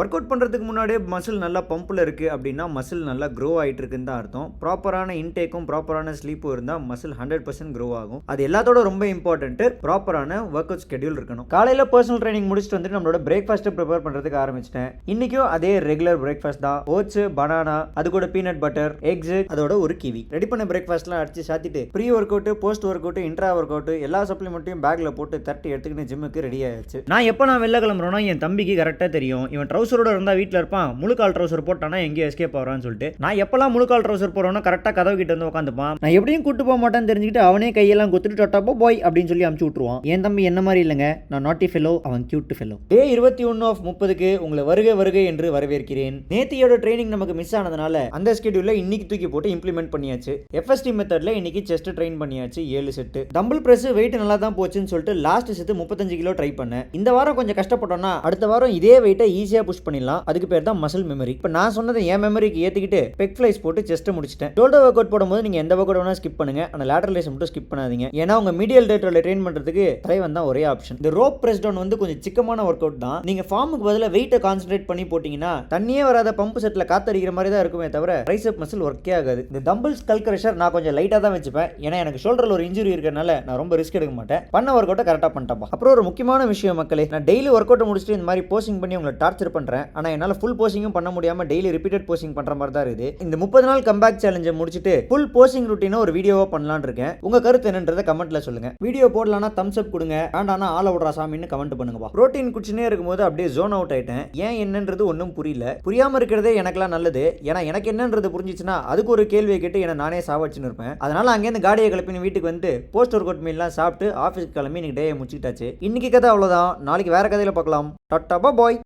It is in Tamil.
ஒர்க் அவுட் பண்ணுறதுக்கு முன்னாடியே மசில் நல்லா பம்பில் இருக்குது அப்படின்னா மசில் நல்லா க்ரோ ஆகிட்டு இருக்குன்னு தான் அர்த்தம். ப்ராப்பரான இன்டேக்கும் ப்ராப்பரான ஸ்லீப்பும் இருந்தால் மசில் 100% க்ரோ ஆகும். அது எல்லாத்தோட ரொம்ப இம்பார்ட்டன்ட்டு ப்ராப்பரான ஒர்க் அவுட் ஸ்கெடியூல் இருக்கணும். காலையில் பர்சனல் ட்ரைனிங் முடிச்சுட்டு வந்துட்டு நம்மளோட பிரேக்ஃபாஸ்ட்டை ப்ரிப்பேர் பண்ணுறதுக்கு ஆரம்பிச்சிட்டேன். இன்றைக்கும் அதே ரெகுலர் பிரேக்ஃபாஸ்ட் தான். ஓட்ஸ், பனானா, அது கூட பீனட் பட்டர், எக்ஸ், அதோட ஒரு கிவி. ரெடி பண்ண பிரேக்ஃபாஸ்ட்லாம் அடிச்சு சாத்திட்டு pre workout, post workout, intra workout எல்லா சப்ளிமெண்ட்டையும் பேக்கில் போட்டு தட்டி எடுத்துக்கிட்டு ஜிம்முக்கு ரெடி ஆயிடுச்சு. நான் வெளில கிளம்புறேன்னா என் தம்பிக்கு கரெக்டாக தெரியும். இவன் ட்ரௌசரோட இருந்தால் வீட்டில் இருப்பான், முழுக்கால் ட்ரௌசர் போட்டானா எங்கேயும் எஸ்கேப் ஆகிறான்னு சொல்லிட்டு நான் எப்பெல்லாம் முழுக்கால் ட்ரௌசர் போகிறோன்னா கரெக்டாக கதவு கிட்ட வந்து உட்காந்துப்பான். நான் எப்படியும் கூட்டு போக மாட்டேன்னு தெரிஞ்சுக்கிட்டு அவனே கையெல்லாம் கொத்துட்டு டொட்டாப்போ பாய் அப்படின்னு சொல்லி அமுச்சு விட்டுருவான். என் தம்பி என்ன மாதிரி இல்லைங்க, நான் நாட்டி ஃபெலோ, அவன் கியூட் ஃபெலோ. டே 21/30 உங்களை வருகை என்று வரவேற்கிறேன். நேத்தியோட ட்ரைனிங் நமக்கு மிஸ் ஆனதுனால அந்த ஸ்கெடியூல்ல இன்னைக்கு தூக்கி போட்டு இம்ப்ளிமெண்ட் பண்ணியாச்சு. எஃப்எஸ்டி மெத்தட்ல இன்னைக்கு செஸ்ட் ட்ரெயின் பண்ணியாச்சு 7 செட்டு. டம்பிள் பிரஸ் வெயிட் நல்லா தான் போச்சுன்னு சொல்லிட்டு லாஸ்ட் செட்டு 35 கிலோ ட்ரை பண்ணேன். இந்த வாரம் கொஞ்சம் கஷ்டப்பட்டோம்னா அடுத்த வாரம் இதே வெயிட்டை ஈஸியா புஷ் பண்ணிடலாம். அதுக்கு பேர் தான் மசில் மெமரி. இப்போ நான் சொன்னதை என் மெமரிக்கு ஏற்றிக்கிட்டு பெக் ஃப்ளைஸ் போட்டு செஸ்ட்டை முடிச்சிட்டேன். ஷோல்டர் ஒர்க் அவுட் போடும்போது நீங்கள் எந்த ஒர்க் அவுட் வேணா ஸ்கிப் பண்ணுங்க, ஆனால் லேட்டரல் ரைஸ் மட்டும் ஸ்கிப் பண்ணாதீங்க. ஏன்னா உங்க மீடியல் டேட்டரில் ட்ரெயின் பண்ணுறதுக்கு தலைவன் தான் ஒரே ஆப்ஷன். இந்த ரோப் பிரஸ் டவுன் வந்து கொஞ்சம் சிக்கமான ஒர்க் அவுட் தான். நீங்கள் ஃபார்முக்கு பதிலாக வெயிட்டை கான்சென்ட்ரேட் பண்ணி போட்டிங்கன்னா தண்ணியே வராத பம்பு செட்டில் காத்தடிக்கிற மாதிரி தான் இருக்குமே தவிர ரைசப் மசில் ஒர்க்கே ஆகாது. இந்த டம்பிள் ஸ்கல் கிரஷர் நான் கொஞ்சம் லைட்டாக தான் வச்சுப்பேன். ஏன்னா எனக்கு ஷோல்டரில் ஒரு இன்ஜுரி இருக்கிறனால நான் ரொம்ப ரிஸ்க் எடுக்க மாட்டேன். பண்ண ஒர்க் அவுட்டை கரெக்டாக பண்ணிட்டப்பா. அப்புறம் ஒரு முக்கியமான விஷயம் மக்களே, நான் டெய்லி ஒர்க் அவுட் முடிச்சுட்டு இந்த மாதிரி போஸ்டிங் பண்ணி உங்களை டார்ச்சர் பண்ணுறேன். ஆனால் என்னால் ஃபுல் போஸ்டிங்கும் பண்ண முடியாமல் டெய்லி ரிப்பீட்டட் போஸ்டிங் பண்ணுற மாதிரி தான் இருக்குது. இந்த 30 நாள் கம்பேக் சேலஞ்சை முடிச்சுட்டு ஃபுல் போஸ்டிங் ரூட்டீனை ஒரு வீடியோவாக பண்ணலான்னு இருக்கேன். உங்கள் கருத்து என்னன்றதை கமெண்ட்டில் சொல்லுங்கள். வீடியோ போடலான்னா தம்ஸ் அப் கொடுங்க, வேண்டானா ஆள விடுறா சாமின்னு கமெண்ட் பண்ணுங்கப்பா. ப்ரோட்டீன் குடிச்சுனே இருக்கும்போது அப்படியே ஜோன் அவுட் ஆகிட்டேன். ஏன் என்னன்றது ஒன்றும் புரியல. புரியாமல் இருக்கிறதே எனக்குலாம் நல்லது. ஏன்னா எனக்கு என்னன்றது புரிஞ்சிச்சுன்னா அதுக்கு ஒரு கேள்வியை கேட்டு என்னை நானே சாவடிச்சுன்னு இருப்பேன். அதனால அங்கேருந்து காடியை கிளப்பின்னு வீட்டுக்கு வந்து போஸ்ட் ஒர்க் அவுட் மீல்லாம் சாப்பிட்டு ஆஃபீஸ்க்கு கிளம்பி இன்னைக்கு டே முடிச்சுக்கிட்டாச்சு. இன்னைக்கு கதை அவ்வளோதான். நாளைக்கு வேற கதையில் பார்க்கலாம். டாட்டா பாய்.